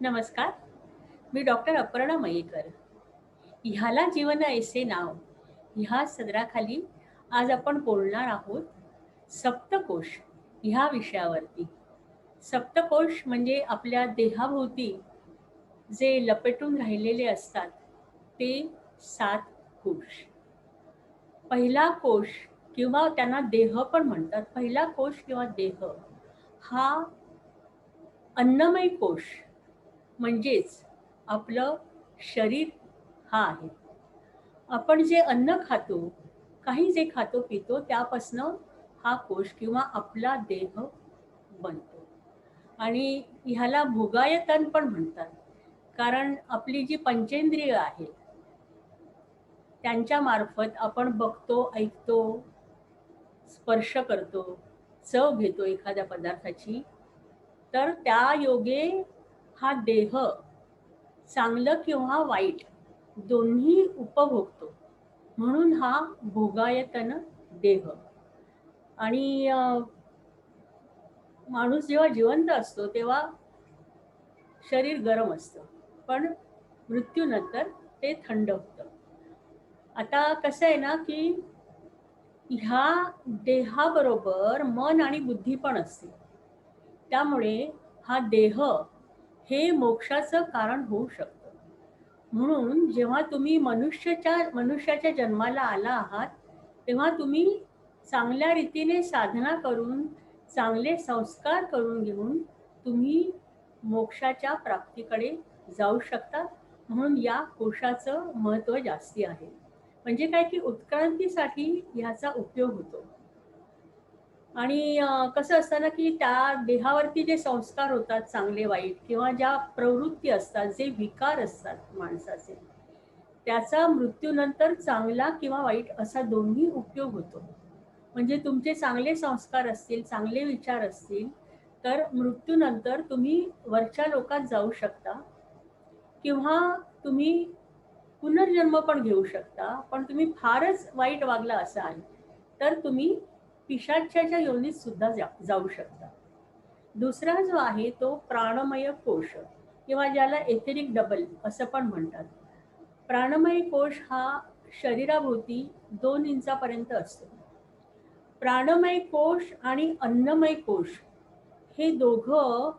नमस्कार. मी डॉक्टर अपर्णा मयेकर. ह्याला जीवन ऐसे नाव ह्या सदराखाली आज आपण बोलणार आहोत सप्तकोश ह्या विषयावरती. सप्तकोश म्हणजे आपल्या देहाभोवती जे लपेटून राहिलेले असतात ते 7 कोश. पहिला कोश किंवा त्यांना देह पण म्हणतात. पहिला कोश किंवा देह हा अन्नमय कोश म्हणजेच आपलं शरीर हा आहे. आपण जे अन्न खातो, काही जे खातो पितो त्यापासनं हा कोश किंवा आपला देह बनतो. आणि ह्याला भोगायतन पण म्हणतात. कारण आपली जी पंचेंद्रिय आहेत, त्यांच्या मार्फत आपण बघतो, ऐकतो, स्पर्श करतो, चव घेतो एखाद्या पदार्थाची, तर त्या योगे हा देह चांगलं किंवा वाईट दोन्ही उपभोगतो. म्हणून हा भोगायतन देह. आणि माणूस जेव्हा जिवंत असतो तेव्हा शरीर गरम असतं, पण मृत्यूनंतर ते थंड होतं. आता कसं आहे ना, की ह्या देहाबरोबर मन आणि बुद्धी पण असते. त्यामुळे हा देह हे मोक्षाचं कारण होऊ शकतं. म्हणून जेव्हा तुम्ही मनुष्याच्या जन्माला आला आहात, तेव्हा तुम्ही चांगल्या रीतीने साधना करून, चांगले संस्कार करून घेऊन तुम्ही मोक्षाच्या प्राप्तीकडे जाऊ शकता. म्हणून या कोशाचं महत्त्व जास्ती आहे. म्हणजे काय की उत्क्रांतीसाठी ह्याचा उपयोग होतो. आणि कसं असतं ना, की त्या देहावरती जे संस्कार होतात चांगले वाईट किंवा ज्या प्रवृत्ती असतात, जे विकार असतात माणसाचे, त्याचा मृत्यूनंतर चांगला किंवा वाईट असा दोन्ही उपयोग होतो. म्हणजे तुमचे चांगले संस्कार असतील, चांगले विचार असतील, तर मृत्यूनंतर तुम्ही वरच्या लोकात जाऊ शकता किंवा तुम्ही पुनर्जन्म पण घेऊ शकता. पण तुम्ही फारच वाईट वागला असाल, तर तुम्ही पिशाच्याच्या योनीत सुद्धा जाऊ शकता. दुसरा जो आहे तो प्राणमय कोश किंवा ज्याला एथेरिक डबल असं पण म्हणतात. प्राणमय कोश हा शरीराभोवती 2 इंचापर्यंत असतो. प्राणमय कोश आणि अन्नमय कोश हे दोघं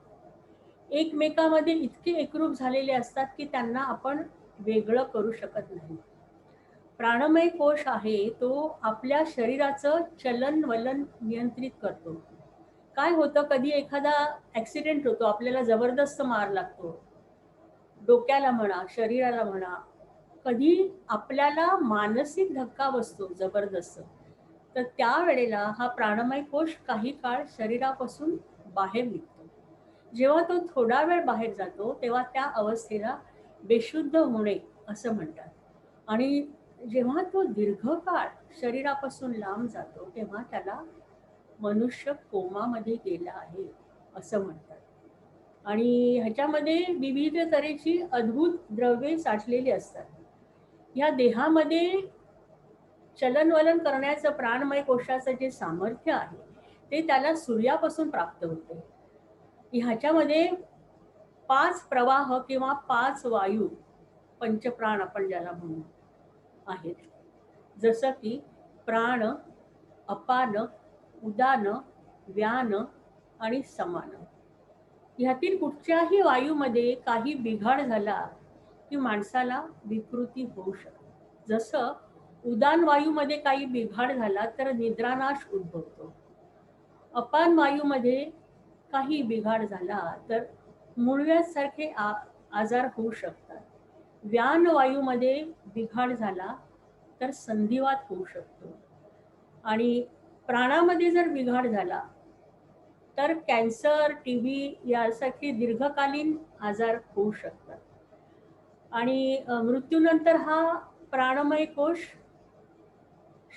एकमेकांमध्ये इतके एकरूप झालेले असतात की त्यांना आपण वेगळं करू शकत नाही. प्राणमय कोश आहे तो आपल्या शरीराचं चलन वलन नियंत्रित करतो. काय होतं, कधी एखादा ॲक्सिडेंट होतो, आपल्याला जबरदस्त मार लागतो, डोक्याला म्हणा, शरीराला म्हणा, कधी आपल्याला मानसिक धक्का बसतो जबरदस्त, तर त्यावेळेला हा प्राणमय कोश काही काळ शरीरापासून बाहेर निघतो. जेव्हा तो थोडा वेळ बाहेर जातो तेव्हा त्या अवस्थेला बेशुद्ध होणे असं म्हणतात. आणि जेव्हा तो दीर्घकाळ शरीरापासून लांब जातो तेव्हा त्याला मनुष्य कोमामध्ये गेला आहे असं म्हणतात. आणि ह्याच्यामध्ये विविध तऱ्हेची अद्भुत द्रव्ये साठलेली असतात. या देहामध्ये चलनवलन करण्याचं प्राणमय कोशाचं जे सामर्थ्य आहे ते त्याला सूर्यापासून प्राप्त होते. ह्याच्यामध्ये 5 प्रवाह किंवा 5 वायू, पंचप्राण आपण ज्याला म्हणू आहेत. जसं की प्राण, अपान, उदान, व्यान आणि समान. ह्यातील कुठच्याही वायूमध्ये काही बिघाड झाला की माणसाला विकृती होऊ शकते. जसं उदान वायूमध्ये काही बिघाड झाला तर निद्रानाश उद्भवतो. अपान वायूमध्ये काही बिघाड झाला तर मूळव्याधसारखे आजार होऊ शकतात. व्यान वायूमध्ये बिघाड झाला तर संधिवात होऊ शकतो. आणि प्राणामध्ये जर बिघाड झाला तर कॅन्सर, टीबी यासारखे दीर्घकालीन आजार होऊ शकतात. आणि मृत्यूनंतर हा प्राणमय कोश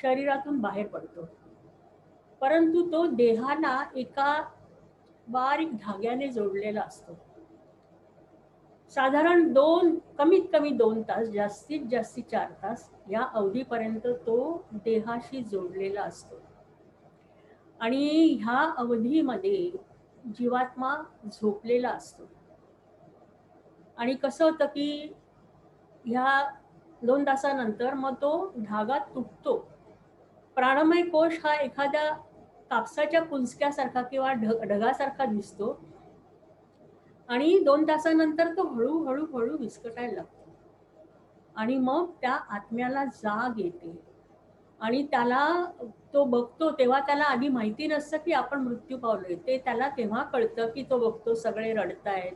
शरीरातून बाहेर पडतो. परंतु तो देहाला एका बारीक धाग्याने जोडलेला असतो. साधारण कमीत कमी 2 तास, जास्तीत जास्ती 4 तास या अवधीपर्यंत तो देहाशी जोडलेला असतो. आणि ह्या अवधीमध्ये जीवात्मा झोपलेला असतो. आणि कसं होतं की ह्या 2 तासानंतर मग तो धागा तुटतो. प्राणमय कोश हा एखाद्या कापसाच्या पुंजक्यासारखा किंवा ढगासारखा दिसतो आणि 2 तासानंतर तो हळू विस्कटायला लागतो. आणि मग त्या आत्म्याला जाग येते आणि त्याला तो बघतो तेव्हा त्याला आधी माहिती नसतं की आपण मृत्यू पावलोय. ते त्याला तेव्हा कळतं की तो बघतो सगळे रडतायत,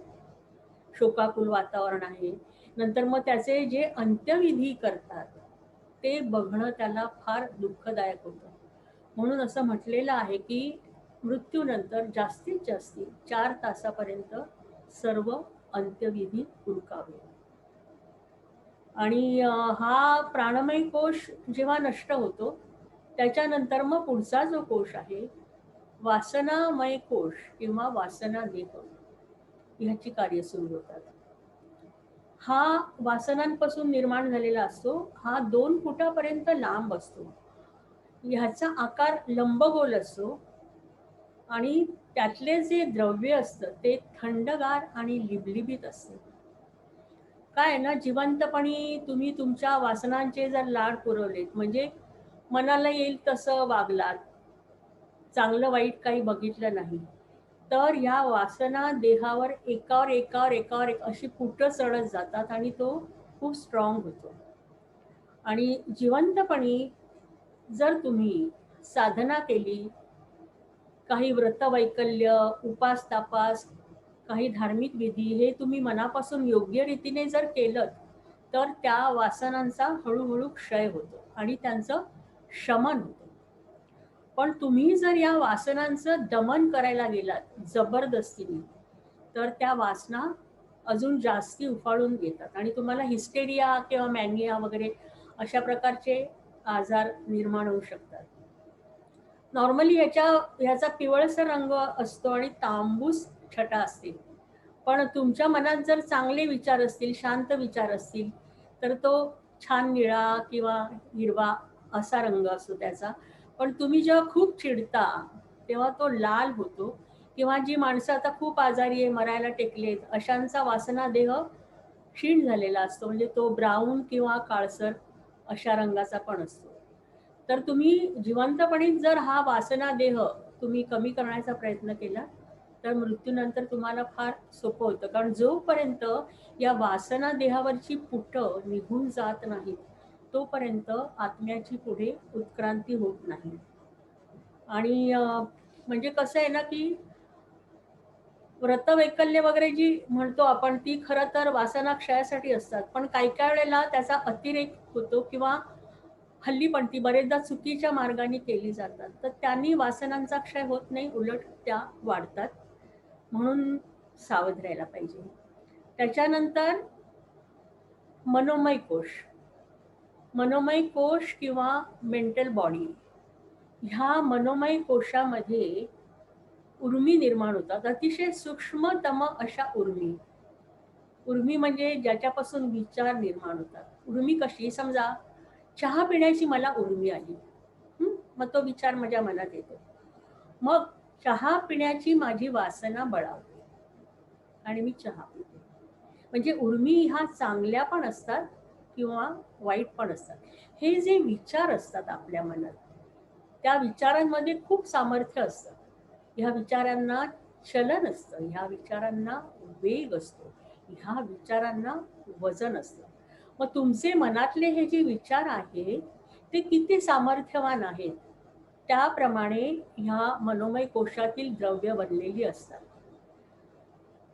शोकाकुल वातावरण आहे. नंतर मग त्याचे जे अंत्यविधी करतात ते बघणं त्याला फार दुःखदायक होतं. म्हणून असं म्हटलेलं आहे की मृत्यूनंतर जास्तीत जास्त 4 तासापर्यंत सर्व अंत्यविधी उरकावे. आणि हा प्राणमय कोश जेव्हा नष्ट होतो त्याच्यानंतर मग पुढचा जो कोश आहे वासनामय कोश किंवा वासना देह ह्याची कार्य सुरू होतात. हा वासनांपासून निर्माण झालेला असतो. हा 2 फुटापर्यंत लांब असतो. ह्याचा आकार लंबगोल असतो आणि त्यातले जे द्रव्य असतं ते थंडगार आणि लिबलिबीत असते. काय ना, जिवंतपणी तुम्ही तुमच्या वासनांचे जर लाड पुरवलेत म्हणजे मनाला येईल तसं वागलात, चांगलं वाईट काही बघितलं नाही, तर या वासना देहावर एकावर एक अशी पुटं चढत जातात आणि तो खूप स्ट्रॉंग होतो. आणि जिवंतपणी जर तुम्ही साधना केली, काही व्रतवैकल्य, उपास तापास, काही धार्मिक विधी हे तुम्ही मनापासून योग्य रीतीने जर केलं तर त्या वासनांचा हळूहळू क्षय होतो आणि त्यांचं शमन होतं. पण तुम्ही जर या वासनांचं दमन करायला गेलात जबरदस्तीने तर त्या वासना अजून जास्ती उफाळून घेतात आणि तुम्हाला हिस्टेरिया किंवा मॅनिया वगैरे अशा प्रकारचे आजार निर्माण होऊ शकतात. नॉर्मली ह्याचा पिवळसर रंग असतो आणि तांबूस छटा असते. पण तुमच्या मनात जर चांगले विचार असतील, शांत विचार असतील, तर तो छान निळा किंवा हिरवा असा रंग असतो त्याचा. पण तुम्ही जेव्हा खूप चिडता, तेव्हा तो लाल होतो किंवा जी माणसं आता खूप आजारी आहे, मरायला टेकलेत, अशांचा वासना देह क्षीण झालेला असतो. म्हणजे तो ब्राऊन किंवा काळसर अशा रंगाचा पण असतो. तर तुम्ही जिवंतपणी जर हा वासना देह तुम्ही कमी करण्याचा प्रयत्न केला तर मृत्यूनंतर तुम्हाला फार सोपं होतं. कारण जोपर्यंत या वासना देहावरची पुटं निघून जात नाहीत तोपर्यंत आत्म्याची पुढे उत्क्रांती होत नाही. आणि म्हणजे कसं आहे ना की व्रतवैकल्य वगैरे जी म्हणतो आपण ती खरं तर वासना क्षयासाठी असतात. पण काही काही वेळेला त्याचा अतिरेक होतो किंवा हल्ली पण ती बरेचदा चुकीच्या मार्गाने केली जातात. तर त्यांनी वासनांचा क्षय होत नाही, उलट त्या वाढतात. म्हणून सावध राहायला पाहिजे. त्याच्यानंतर मनोमय कोश. मनोमय कोश किंवा मेंटल बॉडी. ह्या मनोमय कोशामध्ये उर्मी निर्माण होतात. अतिशय सूक्ष्मतम अशा उर्मी. उर्मी म्हणजे ज्याच्यापासून विचार निर्माण होतात. उर्मी कशी? समजा चहा पिण्याची मला उर्मी आली. मग तो विचार माझ्या मनात येतो. मग चहा पिण्याची माझी वासना बळावते आणि मी चहा पिते. म्हणजे उर्मी ह्या चांगल्या पण असतात किंवा वाईट पण असतात. हे जे विचार असतात आपल्या मनात, त्या विचारांमध्ये खूप सामर्थ्य असतं. ह्या विचारांना चलन असतं, ह्या विचारांना वेग असतो, ह्या विचारांना वजन असतं. मग तुमचे मनातले हे जे विचार आहेत ते किती सामर्थ्यवान आहेत त्याप्रमाणे ह्या मनोमय कोशातील द्रव्य बनलेली असतात.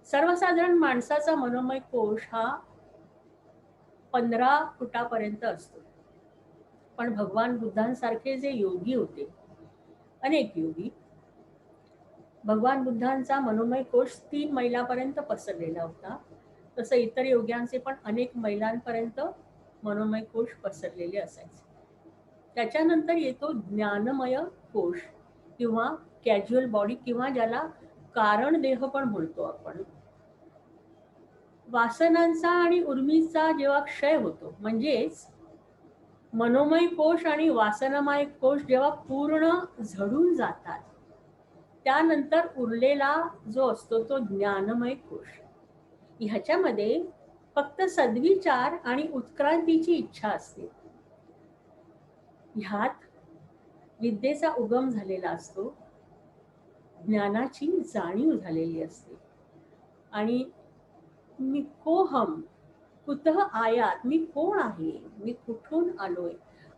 सर्वसाधारण माणसाचा मनोमय कोश हा 15 फुटापर्यंत असतो. पण भगवान बुद्धांसारखे जे योगी होते, अनेक योगी, भगवान बुद्धांचा मनोमय कोश 3 मैलापर्यंत पसरलेला होता. तसं इतर योग्यांचे पण अनेक मैलांपर्यंत मनोमय कोश पसरलेले असायचे. त्याच्यानंतर येतो ज्ञानमय कोश किंवा कॅज्युअल बॉडी किंवा ज्याला कारण देह पण म्हणतो आपण. वासनांचा आणि उर्मीचा जेव्हा क्षय होतो म्हणजेच मनोमय कोश आणि वासनामय कोश जेव्हा पूर्ण झडून जातात त्यानंतर उरलेला जो असतो तो ज्ञानमय कोश. ह्याच्यामध्ये फक्त सद्विचार आणि उत्क्रांतीची इच्छा असते. ह्यात विद्येचा उगम झालेला असतो, ज्ञानाची जाणीव झालेली असते. आणि मी कोहम, कुतः आयात, मी कोण आहे, मी कुठून आलोय,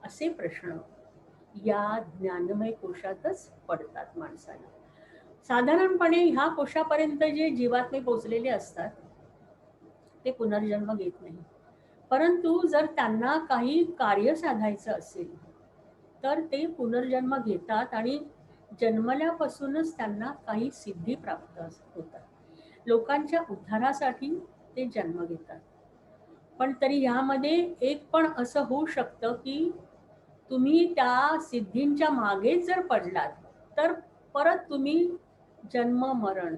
असे प्रश्न या ज्ञानमय कोशातच पडतात माणसाला. साधारणपणे ह्या कोशापर्यंत जे जीवात्मे पोचलेले असतात ते पुनर्जन्म घेत नाही. परंतु जर त्यांना काही कार्य साधायचं असेल तर ते पुनर्जन्म घेतात आणि जन्मल्यापासूनच त्यांना काही सिद्धी प्राप्त होतात. लोकांच्या उद्धारासाठी ते जन्म घेतात. पण तरी ह्यामध्ये एक पण असं होऊ शकतं की तुम्ही त्या सिद्धींच्या मागेच जर पडलात तर परत तुम्ही जन्म मरण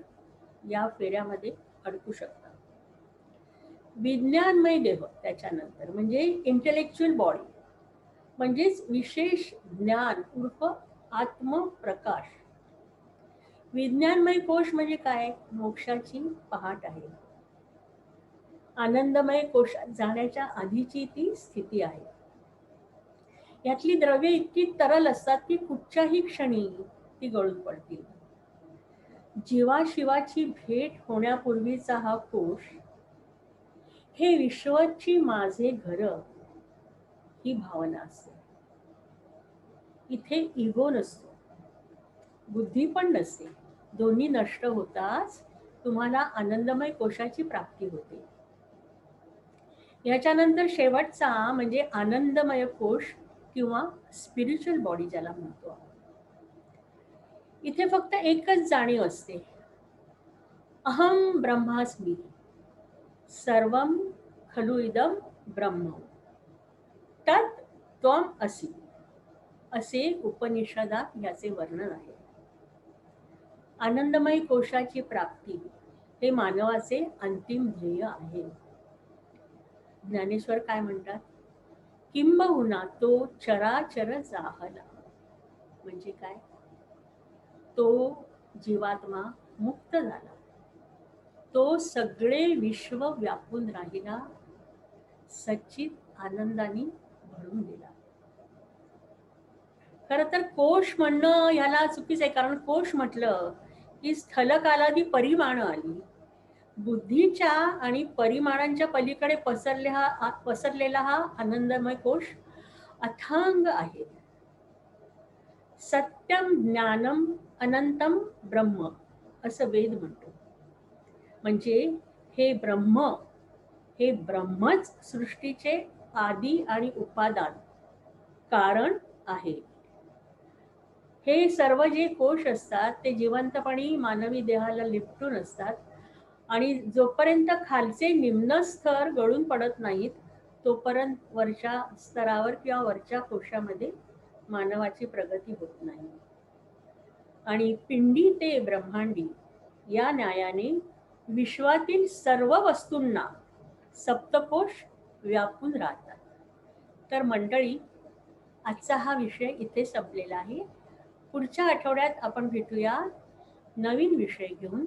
या फेऱ्यामध्ये अडकू शकता. विज्ञानमय देह त्याच्यानंतर म्हणजे इंटेलेक्च्युअल बॉडी, म्हणजेच विशेष ज्ञान उर्फ आत्मप्रकाश. विज्ञानमय कोश म्हणजे काय? मोक्षाची पहाट आहे. आनंदमय कोशात जाण्याच्या आधीची ती स्थिती आहे. यातली द्रव्ये इतकी तरल असतात की कुठच्याही क्षणी ती गळून पडतील. जीवाशिवाची भेट होण्यापूर्वीचा हा कोश हे विश्वची माझे घर ही भावना असते. इथे इगो नसतो, बुद्धी पण नसते. दोन्ही नष्ट होताच तुम्हाला आनंदमय कोशाची प्राप्ती होते. याच्यानंतर शेवटचा म्हणजे आनंदमय कोश किंवा स्पिरिच्युअल बॉडी ज्याला म्हणतो. इथे फक्त एकच जाणीव असते, अहम ब्रह्मास्मी, सर्वम खलु इदम ब्रह्म, तत् त्वम असि, असे उपनिषदात याचे वर्णन आहे. आनंदमय कोशाची प्राप्ती हे मानवाचे अंतिम ध्येय आहे. ज्ञानेश्वर काय म्हणतात? किंबहुना तो चराचर जाहला. म्हणजे काय? तो जीवात्मा मुक्त झाला, तो सगळे विश्व व्यापून राहिला, सच्चित आनंदाने भरून गेला. खर तर कोश म्हणणं ह्याला चुकीच आहे, कारण कोश म्हटलं की स्थलकालादी परिमाणं आली. बुद्धीच्या आणि परिमाणांच्या पलीकडे पसरलेला हा आनंदमय कोश अथांग आहे. सत्यम ज्ञानम अनंतम ब्रह्म असं वेद म्हणतो. म्हणजे हे ब्रह्म, हे ब्रह्मच सृष्टीचे आदी आणि उपादान कारण आहे. हे सर्व जे कोश असतात ते जिवंतपणी मानवी देहाला लिपटून असतात आणि जोपर्यंत खालचे निम्न स्तर गळून पडत नाहीत तोपर्यंत वरच्या स्तरावर किंवा वरच्या कोशामध्ये मानवाची प्रगती होत नाही. आणि पिंडी ते ब्रह्मांडी या न्यायाने विश्वातील सर्व वस्तूंना सप्तकोश व्यापून राहतात. तर मंडळी, आजचा हा विषय इथे संपलेला आहे. पुढच्या आठवड्यात आपण भेटूया नवीन विषय घेऊन.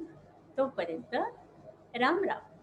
तोपर्यंत राम राम.